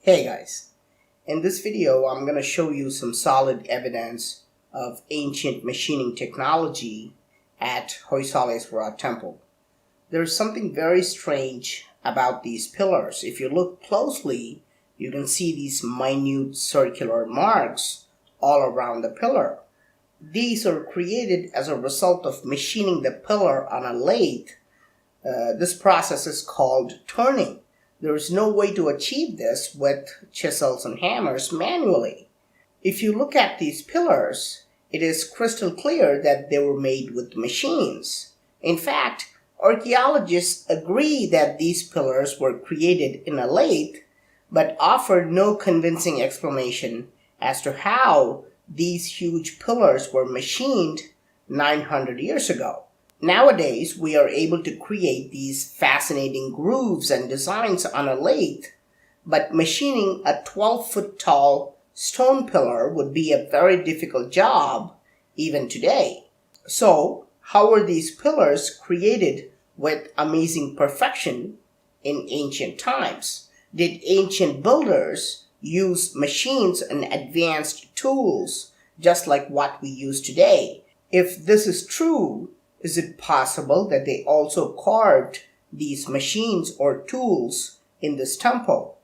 Hey guys, in this video I'm going to show you some solid evidence of ancient machining technology at Hoysalesvara Temple. There's something very strange about these pillars. If you look closely, you can see these minute circular marks all around the pillar. These are created as a result of machining the pillar on a lathe. This process is called turning. There is no way to achieve this with chisels and hammers manually. If you look at these pillars, it is crystal clear that they were made with machines. In fact, archaeologists agree that these pillars were created in a lathe, but offer no convincing explanation as to how these huge pillars were machined 900 years ago. Nowadays, we are able to create these fascinating grooves and designs on a lathe, but machining a 12-foot tall stone pillar would be a very difficult job even today. So, how were these pillars created with amazing perfection in ancient times? Did ancient builders use machines and advanced tools just like what we use today? If this is true, is it possible that they also carved these machines or tools in this temple?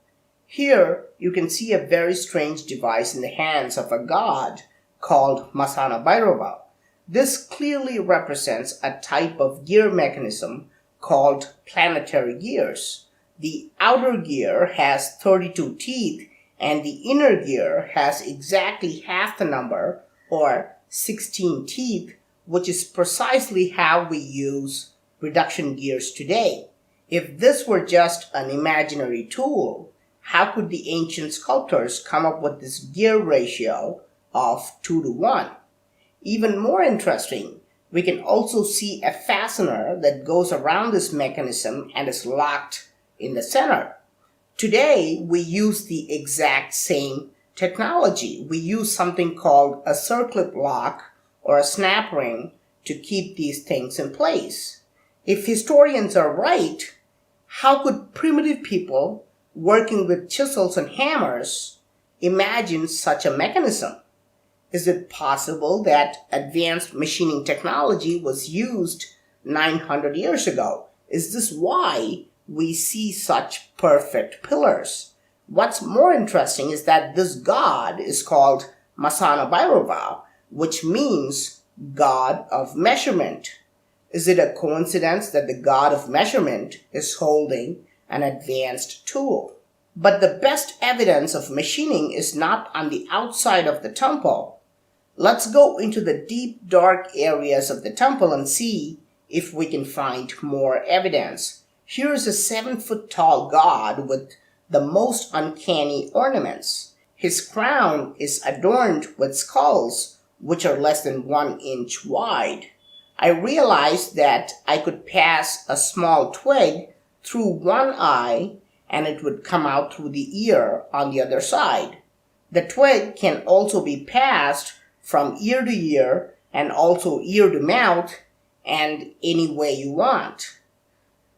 Here you can see a very strange device in the hands of a god called Masana Bhairava. This clearly represents a type of gear mechanism called planetary gears. The outer gear has 32 teeth and the inner gear has exactly half the number, or 16 teeth, which is precisely how we use reduction gears today. If this were just an imaginary tool, how could the ancient sculptors come up with this gear ratio of 2:1? Even more interesting, we can also see a fastener that goes around this mechanism and is locked in the center. Today, we use the exact same technology. We use something called a circlip lock or a snap ring to keep these things in place. If historians are right, how could primitive people working with chisels and hammers imagine such a mechanism? Is it possible that advanced machining technology was used 900 years ago? Is this why we see such perfect pillars? What's more interesting is that this god is called Masana Bhairava, which means God of Measurement. Is it a coincidence that the God of Measurement is holding an advanced tool? But the best evidence of machining is not on the outside of the temple. Let's go into the deep, dark areas of the temple and see if we can find more evidence. Here's a 7-foot tall god with the most uncanny ornaments. His crown is adorned with skulls which are less than 1 inch wide. I realized that I could pass a small twig through one eye and it would come out through the ear on the other side. The twig can also be passed from ear to ear and also ear to mouth and any way you want.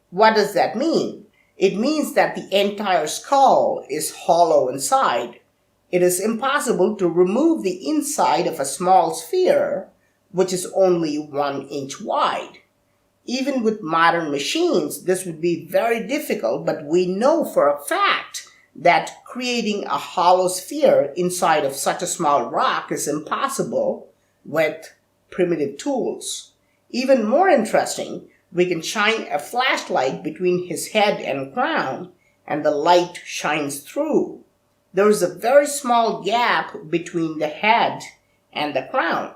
What does that mean? It means that the entire skull is hollow inside. It is impossible to remove the inside of a small sphere, which is only 1 inch wide. Even with modern machines, this would be very difficult, but we know for a fact that creating a hollow sphere inside of such a small rock is impossible with primitive tools. Even more interesting, we can shine a flashlight between his head and crown, and the light shines through. There is a very small gap between the head and the crown.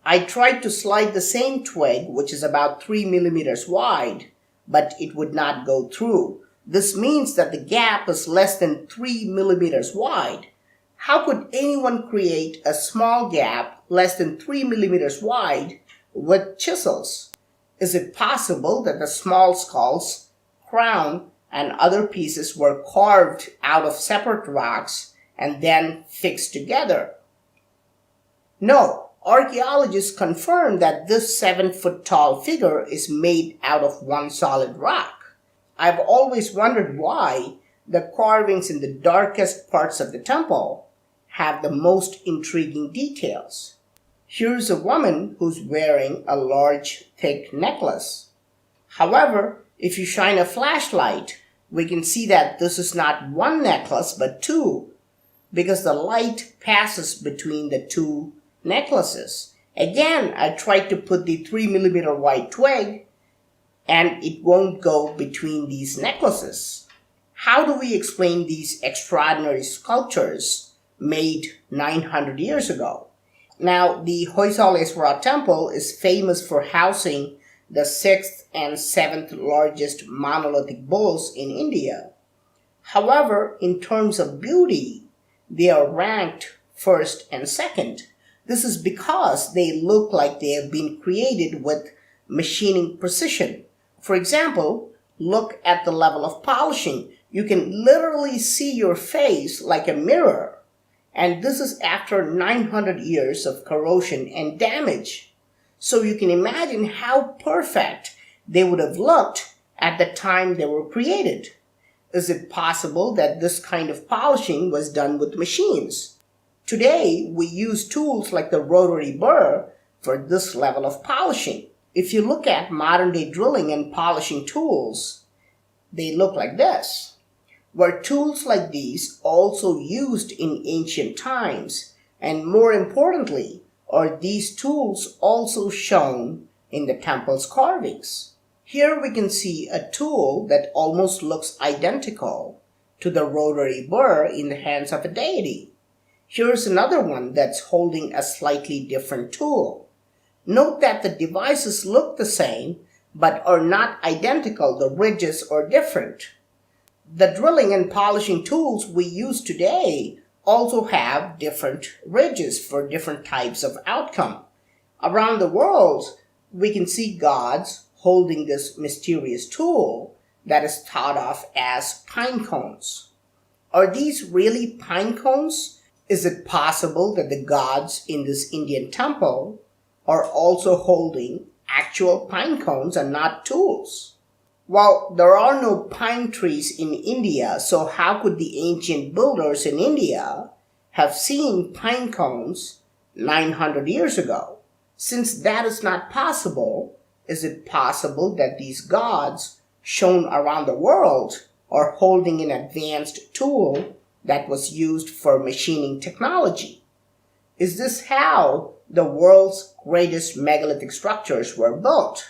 I tried to slide the same twig, which is about 3 millimeters wide, but it would not go through. This means that the gap is less than 3 millimeters wide. How could anyone create a small gap less than 3 millimeters wide with chisels? Is it possible that the small skulls, crown, and other pieces were carved out of separate rocks and then fixed together? No, archaeologists confirm that this 7-foot tall figure is made out of one solid rock. I've always wondered why the carvings in the darkest parts of the temple have the most intriguing details. Here's a woman who's wearing a large, thick necklace. However, if you shine a flashlight, we can see that this is not one necklace but two, because the light passes between the two necklaces. Again, I tried to put the 3mm white twig, and it won't go between these necklaces. How do we explain these extraordinary sculptures made 900 years ago? Now, the Hoysaleswara temple is famous for housing the 6th and 7th largest monolithic bulls in India. However, in terms of beauty, they are ranked first and second. This is because they look like they have been created with machining precision. For example, look at the level of polishing. You can literally see your face like a mirror. And this is after 900 years of corrosion and damage. So you can imagine how perfect they would have looked at the time they were created. Is it possible that this kind of polishing was done with machines? Today, we use tools like the rotary burr for this level of polishing. If you look at modern-day drilling and polishing tools, they look like this. Were tools like these also used in ancient times? And more importantly, are these tools also shown in the temple's carvings? Here we can see a tool that almost looks identical to the rotary burr in the hands of a deity. Here's another one that's holding a slightly different tool. Note that the devices look the same, but are not identical. The ridges are different. The drilling and polishing tools we use today also have different ridges for different types of outcome. Around the world, we can see gods holding this mysterious tool that is thought of as pine cones. Are these really pine cones? Is it possible that the gods in this Indian temple are also holding actual pine cones and not tools? Well, there are no pine trees in India, so how could the ancient builders in India have seen pine cones 900 years ago? Since that is not possible, is it possible that these gods shown around the world are holding an advanced tool that was used for machining technology? Is this how the world's greatest megalithic structures were built?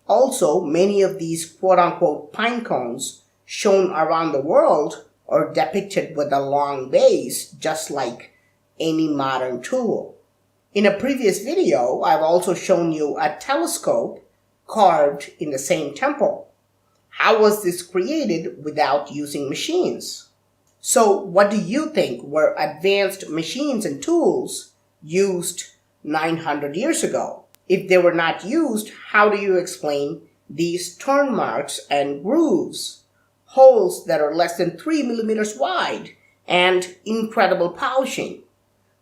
Also, many of these quote-unquote pine cones shown around the world are depicted with a long base, just like any modern tool. In a previous video, I've also shown you a telescope carved in the same temple. How was this created without using machines? So, what do you think were advanced machines and tools used 900 years ago? If they were not used, how do you explain these turn marks and grooves, holes that are less than 3mm wide, and incredible polishing?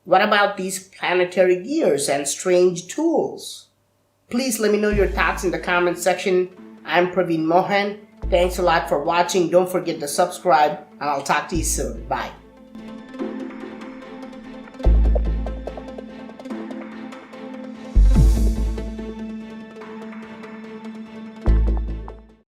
What about these planetary gears and strange tools? Please let me know your thoughts in the comment section. I'm Praveen Mohan. Thanks a lot for watching. Don't forget to subscribe, and I'll talk to you soon. Bye.